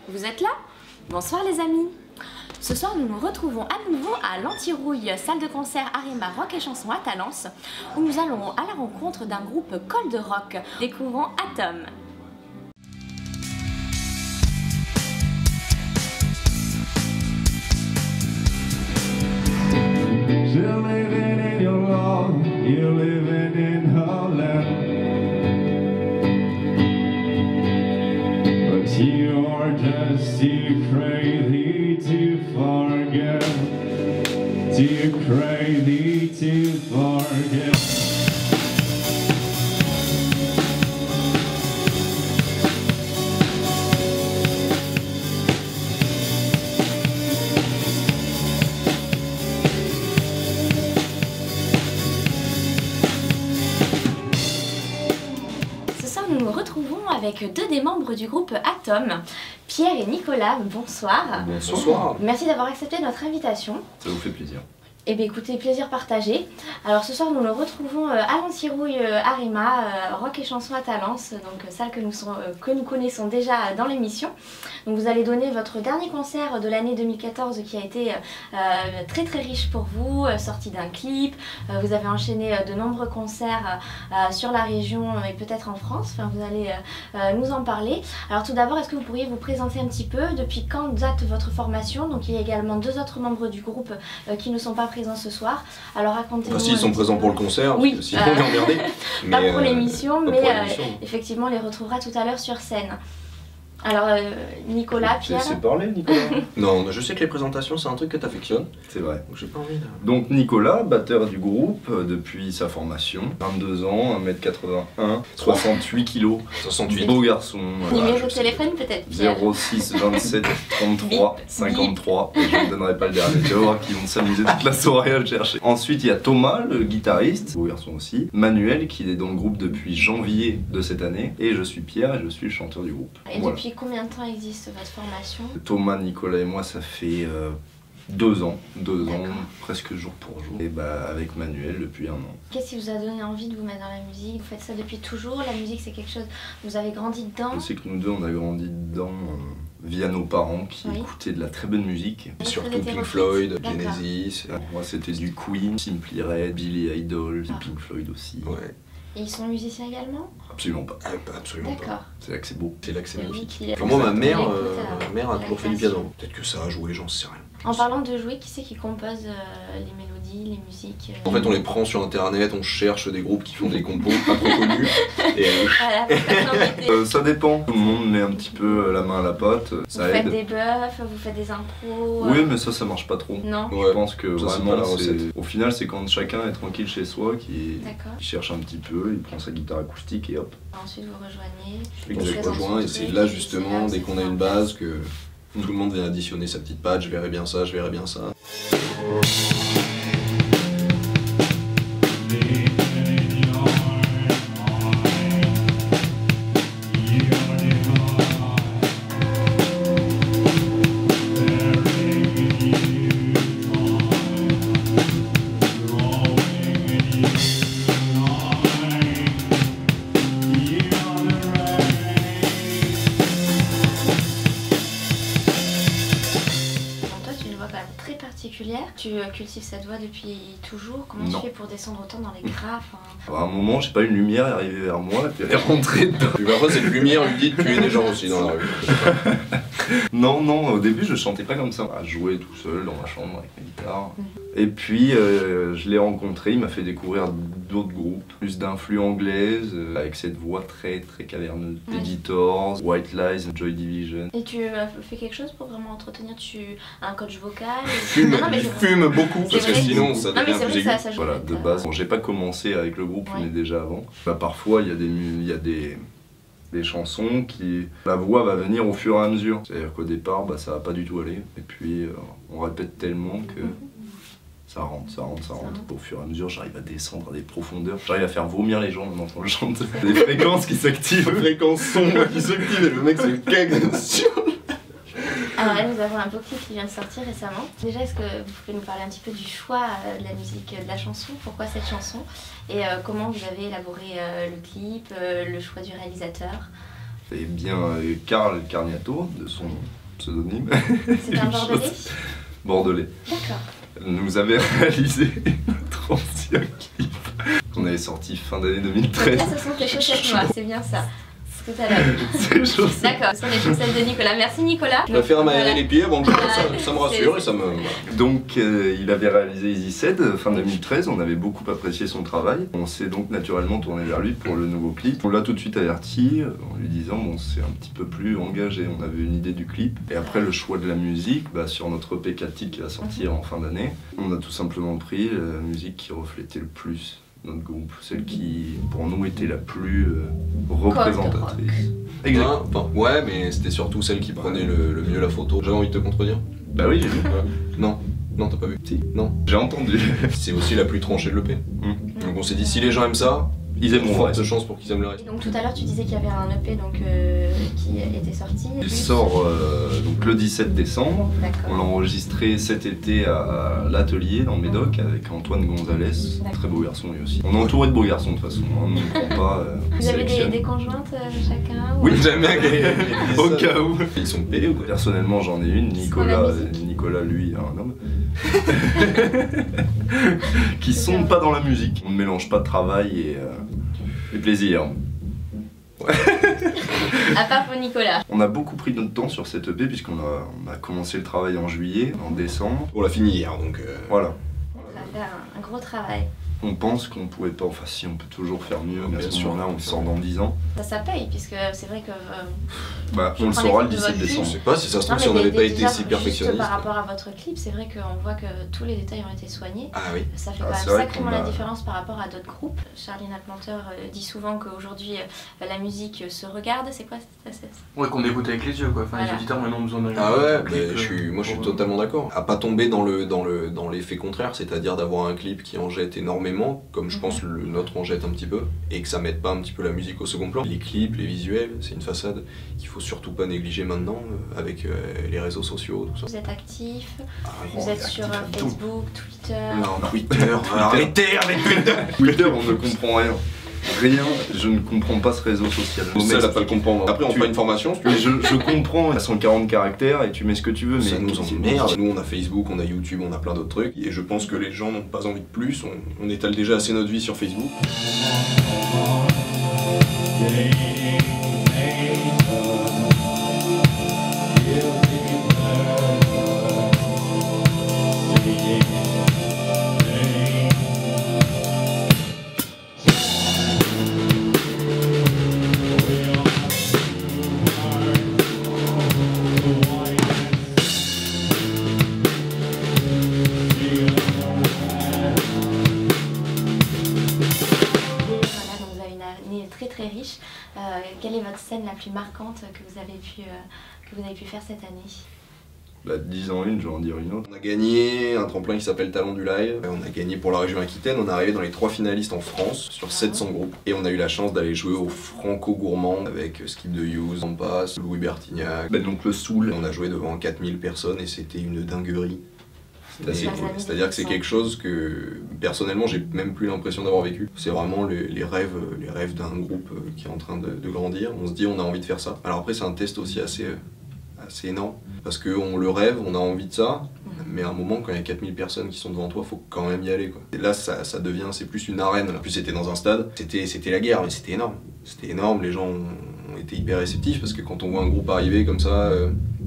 Vous êtes là? Bonsoir les amis. Ce soir nous nous retrouvons à nouveau à l'Antirouille, salle de concert Arima Rock et Chansons à Talence, où nous allons à la rencontre d'un groupe cold rock. Découvrons Atom. You're living in your love, you're living in her land. But you're just too crazy to forget. Too crazy to forget. Nous nous retrouvons avec deux des membres du groupe Atom, Pierre et Nicolas. Bonsoir. Bonsoir. Merci d'avoir accepté notre invitation. Ça vous fait plaisir. Eh bien écoutez, plaisir partagé. Alors ce soir nous nous retrouvons à l'Antirouille Arima, Rock et Chansons à Talence, donc salle que nous connaissons déjà dans l'émission. Donc vous allez donner votre dernier concert de l'année 2014 qui a été très très riche pour vous, sorti d'un clip. Vous avez enchaîné de nombreux concerts sur la région et peut-être en France. Enfin, vous allez nous en parler. Alors tout d'abord, est-ce que vous pourriez vous présenter un petit peu? Depuis quand date votre formation? Donc il y a également deux autres membres du groupe qui ne sont pas présents ce soir. Alors racontez-nous. Enfin, si, ils sont présents pour le concert, oui, sinon on est emmerdé. Pas pour l'émission, mais effectivement on les retrouvera tout à l'heure sur scène. Alors Nicolas, Pierre. C'est parler, Nicolas. Non, je sais que les présentations c'est un truc que t'affectionnes. C'est vrai. Donc j'ai pas envie de... Donc Nicolas, batteur du groupe depuis sa formation, 22 ans, 1m81, 68 kg, 68. beau garçon. Numéro de téléphone peut-être, Pierre. 06 27 33 53. Et je ne donnerai pas le dernier, tu vas voir qu'ils vont s'amuser toute la soirée à le chercher. Ensuite il y a Thomas, le guitariste, beau garçon aussi. Manuel qui est dans le groupe depuis janvier de cette année. Et je suis Pierre et je suis le chanteur du groupe. Et voilà. Depuis combien de temps existe votre formation? Thomas, Nicolas et moi, ça fait 2 ans, presque jour pour jour. Et bah avec Manuel depuis 1 an. Qu'est-ce qui vous a donné envie de vous mettre dans la musique? Vous faites ça depuis toujours? La musique c'est quelque chose, vous avez grandi dedans? Je sais que nous deux on a grandi dedans via nos parents qui écoutaient de la très bonne musique. Et surtout Pink Floyd, Genesis. Moi c'était du Queen, Simply Red, Billy Idol, Pink Floyd aussi. Ouais. Et ils sont musiciens également? Absolument pas. Absolument pas. D'accord. C'est là que c'est beau. C'est là que c'est magnifique. Qui... Enfin, moi ma mère l'écoute, a toujours fait du piano. Peut-être que ça a joué, j'en sais rien. En parlant de jouer, qui c'est qui compose les mélodies, les musiques En fait on les prend sur internet, on cherche des groupes qui font des compos pas trop connus. Et voilà, ça dépend. Tout le monde met un petit peu la main à la pâte. Ça aide. Vous faites des buffs, vous faites des impros. Oui mais ça marche pas trop. Non. Je pense que ça, vraiment c'est au final c'est quand chacun est tranquille chez soi qui cherche un petit peu, il prend sa guitare acoustique et hop. Ensuite vous rejoignez. On se rejoint et c'est là justement, dès qu'on a une base, que tout le monde vient additionner sa petite patte, je verrai bien ça, je verrai bien ça. Tu cultives cette voix depuis toujours? Comment tu fais pour descendre autant dans les graves? À un moment, j'ai pas une lumière arrivée vers moi, et puis elle est rentrée dedans. Puis après, cette lumière lui dit de tuer des gens aussi dans la rue. Non, au début, je chantais pas comme ça. À jouer tout seul dans ma chambre avec ma guitare. Et puis, je l'ai rencontré, il m'a fait découvrir d'autres groupes, plus d'influx anglaises, avec cette voix très très caverneuse. Editors, White Lies, Joy Division. Et tu fais quelque chose pour vraiment entretenir un coach vocal? Il fume beaucoup, parce que sinon ça devient plus aigu. Voilà, de base, bon, j'ai pas commencé avec le groupe, mais déjà avant. Bah, parfois, il y a des chansons qui... La voix va venir au fur et à mesure. C'est-à-dire qu'au départ, bah, ça va pas du tout aller. Et puis, on répète tellement que... Ça rentre. Au fur et à mesure, j'arrive à descendre à des profondeurs. J'arrive à faire vomir les gens en entendant le chant. Des fréquences qui s'activent. Des fréquences sombres qui s'activent et le mec c'est une cague sur... Alors là, nous avons un beau clip qui vient de sortir récemment. Déjà, est-ce que vous pouvez nous parler un petit peu du choix de la musique, de la chanson? Pourquoi cette chanson? Et comment vous avez élaboré le clip, le choix du réalisateur? Et bien Karl Carniato, de son pseudonyme. C'est un bordelais? Bordelais. D'accord. Nous avait réalisé notre ancien clip qu'on avait sorti fin d'année 2013. Là, ce sont tes chaussettes noires, c'est bien ça. Tout à l'heure. C'est chaussettes. D'accord, ce sont les chaussettes de Nicolas. Merci Nicolas. Je préfère m'aérer Voilà. les pieds avant que ça me rassure et c'est- ça me... Donc il avait réalisé Easy Said fin 2013, on avait beaucoup apprécié son travail. On s'est donc naturellement tourné vers lui pour le nouveau clip. On l'a tout de suite averti en lui disant bon c'est un petit peu plus engagé, on avait une idée du clip. Et après le choix de la musique, sur notre EP 4 titres qui va sortir en fin d'année, on a tout simplement pris la musique qui reflétait le plus notre groupe, celle qui pour nous était la plus représentatrice. Exact. Hein, enfin, ouais, mais c'était surtout celle qui prenait le mieux la photo. J'avais envie de te contredire. Bah oui j'ai vu. Non, non, t'as pas vu. Si. Non. J'ai entendu. C'est aussi la plus tranchée de l'EP. Donc on s'est dit, si les gens aiment ça, Ils aiment mon forte reste. chance pour qu'ils aiment le reste. Donc tout à l'heure tu disais qu'il y avait un EP donc, qui était sorti. Il sort donc le 17 décembre. On D'accord. l'a enregistré cet été à l'atelier dans le Médoc avec Antoine Gonzalez, très beau garçon lui aussi. On est entouré de beaux garçons de toute façon, on ne prend pas. Vous avez sélectionne. des conjointes chacun ou- Oui, jamais Au cas où. Ils sont pédés ou quoi? Personnellement j'en ai une, Nicolas, la musique. Nicolas lui un homme. Qui sont pas dans la musique. On ne mélange pas de travail et plaisir. À part pour Nicolas. On a beaucoup pris notre temps sur cette EP puisqu'on a commencé le travail en juillet, en décembre. On l'a fini hier, donc... Voilà. Ça va faire un gros travail. On pense qu'on pouvait pas, enfin si on peut toujours faire mieux, mais à Bien ce sûr. moment-là on sort dans 10 ans. Ça paye puisque c'est vrai que... On le prends saura le l'exemple de 17 votre Je décembre. sais pas si ça se Non, trouve, si on mais n'avait pas été déjà, si juste perfectionniste. par rapport à votre clip, c'est vrai qu'on voit que tous les détails ont été soignés. Ah oui. Ça fait Ah, quand c'est même vrai sacrément qu'on a- la différence par rapport à d'autres groupes. Charlie Planteur dit souvent qu'aujourd'hui la musique se regarde. C'est quoi cette Ouais, qu'on écoute avec les yeux quoi. Enfin, Voilà. les auditeurs maintenant ont besoin d'un Ah ouais, clip, moi je suis pour- totalement d'accord. À pas tomber dans l'effet contraire, c'est-à-dire d'avoir un clip qui en jette énormément, comme je pense le nôtre en jette un petit peu, et que ça mette pas un petit peu la musique au second plan. Les clips, les visuels, c'est une façade qu'il faut surtout pas négliger maintenant, avec les réseaux sociaux, tout ça. Vous êtes actif, Ah, vous on est êtes sur actif à tout. Facebook, Twitter. Non, Twitter, arrêtez avec Twitter. Twitter on ne comprend rien. Rien, je ne comprends pas ce réseau social. Je suis seul à pas le comprendre. Après on Tu- prend une formation, si tu Mais veux. je comprends, à 140 caractères et tu mets ce que tu veux, mais Ça nous emmerde. Nous on a Facebook, on a YouTube, on a plein d'autres trucs. Et je pense que les gens n'ont pas envie de plus. On étale déjà assez notre vie sur Facebook. Voilà, donc vous avez une année très très riche. Quelle est votre scène la plus marquante que vous avez pu faire cette année? 10 ans une, je vais en dire une autre. On a gagné un tremplin qui s'appelle Talent du Live. On a gagné pour la région Aquitaine. On est arrivé dans les 3 finalistes en France sur 700 groupes. Et on a eu la chance d'aller jouer au Franco Gourmand avec Skip de Hughes, Ampas, Louis Bertignac. Donc le Soul. On a joué devant 4000 personnes et c'était une dinguerie. C'est assez Et cool. C'est-à-dire que c'est quelque chose que personnellement j'ai même plus l'impression d'avoir vécu. C'est vraiment les rêves d'un groupe qui est en train de grandir. On se dit on a envie de faire ça. Alors après c'est un test aussi assez énorme parce qu'on le rêve, on a envie de ça, mais à un moment quand il y a 4000 personnes qui sont devant toi, faut quand même y aller quoi. Et là ça devient, c'est plus une arène. En plus c'était dans un stade, c'était la guerre mais c'était énorme. C'était énorme, les gens ont été hyper réceptifs parce que quand on voit un groupe arriver comme ça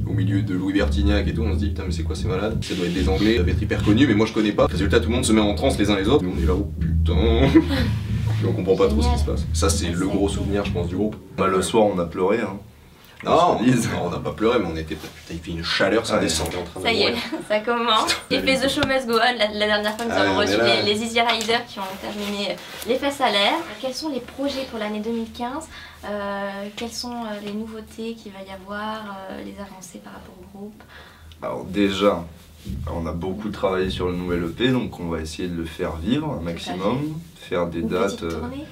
au milieu de Louis Bertignac et tout, on se dit putain mais c'est quoi ces malades? Ça doit être des Anglais, ça doit être hyper connu mais moi je connais pas. Résultat tout le monde se met en transe les uns les autres. Et on est là oh putain. Et on comprend pas trop ce qui se passe. Ça c'est le gros souvenir je pense du groupe. Le soir on a pleuré. Hein. Non, se dise. on n'a pas pleuré mais on était... Putain il fait une chaleur, ça Ouais. descend. on est en train de Ça y est, mourir. ça commence. Et fait The Show Must Go On, la dernière fois nous Ah, avons on reçu est là. les Easy Riders qui ont terminé les fesses à l'air. Quels sont les projets pour l'année 2015? Quelles sont les nouveautés qu'il va y avoir, les avancées par rapport au groupe? Alors déjà, on a beaucoup travaillé sur le nouvel EP, donc on va essayer de le faire vivre un maximum, faire des Une dates. petite tournée?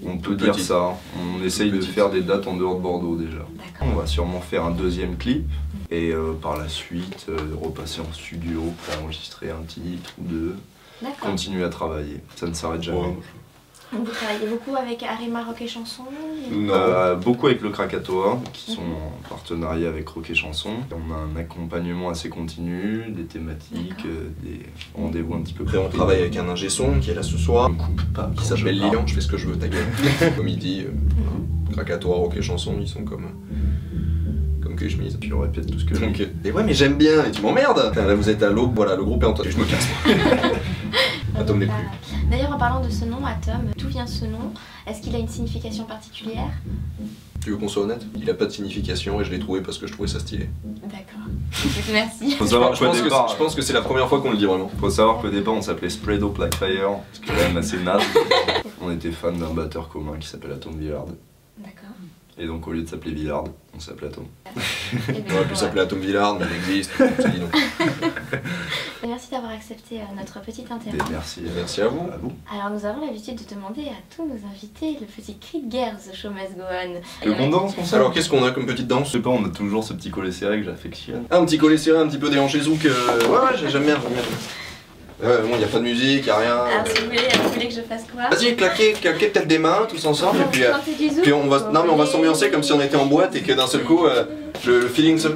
On peut Toute dire petite. ça. On essaye de petite. faire des dates en dehors de Bordeaux déjà. D'accord. On va sûrement faire un deuxième clip et par la suite repasser en studio pour enregistrer un titre ou deux, D'accord. continuer à travailler. Ça ne s'arrête jamais. Ouais. Vous travaillez beaucoup avec Arima Rock et Chanson? Beaucoup avec le Krakatoa, qui sont en partenariat avec Rock et Chanson. On a un accompagnement assez continu, des thématiques, des rendez-vous un petit peu Après, on travaille avec un ingé son qui est là ce soir, qui s'appelle Lilian, je fais ce que je veux, ta gueule. Comme il dit, Krakatoa, Rock et Chanson, ils sont comme que chemise. Puis on répète tout ce que je dis. Et ouais, mais j'aime bien, et tu m'emmerdes. Là, vous êtes à l'aube, voilà, le groupe est en train. Je me casse. Atom n'est plus. D'ailleurs, en parlant de ce nom, Atom, d'où vient ce nom? Est-ce qu'il a une signification particulière? Tu veux qu'on soit honnête? Il a pas de signification et je l'ai trouvé parce que je trouvais ça stylé. D'accord. Merci. Faut savoir qu'au départ, Je pense que c'est la première fois qu'on le dit vraiment. faut savoir qu'au départ on s'appelait Spread Up Like Fire, ce qui est quand même assez naze. On était fan d'un batteur commun qui s'appelle Atom Villard. D'accord. Et donc au lieu de s'appeler Villard, on s'appelait Atom. Eh On aurait pu s'appeler Atom Villard, mais il existe. On s'est dit non. Merci d'avoir accepté notre petite interview. Et merci, Merci à vous. Alors nous avons l'habitude de demander à tous nos invités le petit cri de guerre The Show Must Go On. Le qu'on danse comme ça? Alors, qu'est-ce qu'on a comme petite danse? Je sais pas, on a toujours ce petit collet serré que j'affectionne. Un petit collet serré, un petit peu déhanché zouk. Ouais, j'aime bien, j'aime bien. Bon, y a pas de musique, y a rien. Alors si vous voulez que je fasse quoi? Vas-y, claquez peut-être des mains tous ensemble, et puis, Chanter du zouk. puis on va, non mais on va s'ambiancer comme si on était en boîte et que d'un seul coup, le feeling se...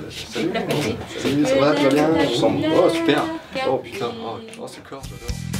Salut, ça va, tu vas bien? Je sens... Oh super. Oh putain, oh c'est corps, j'adore.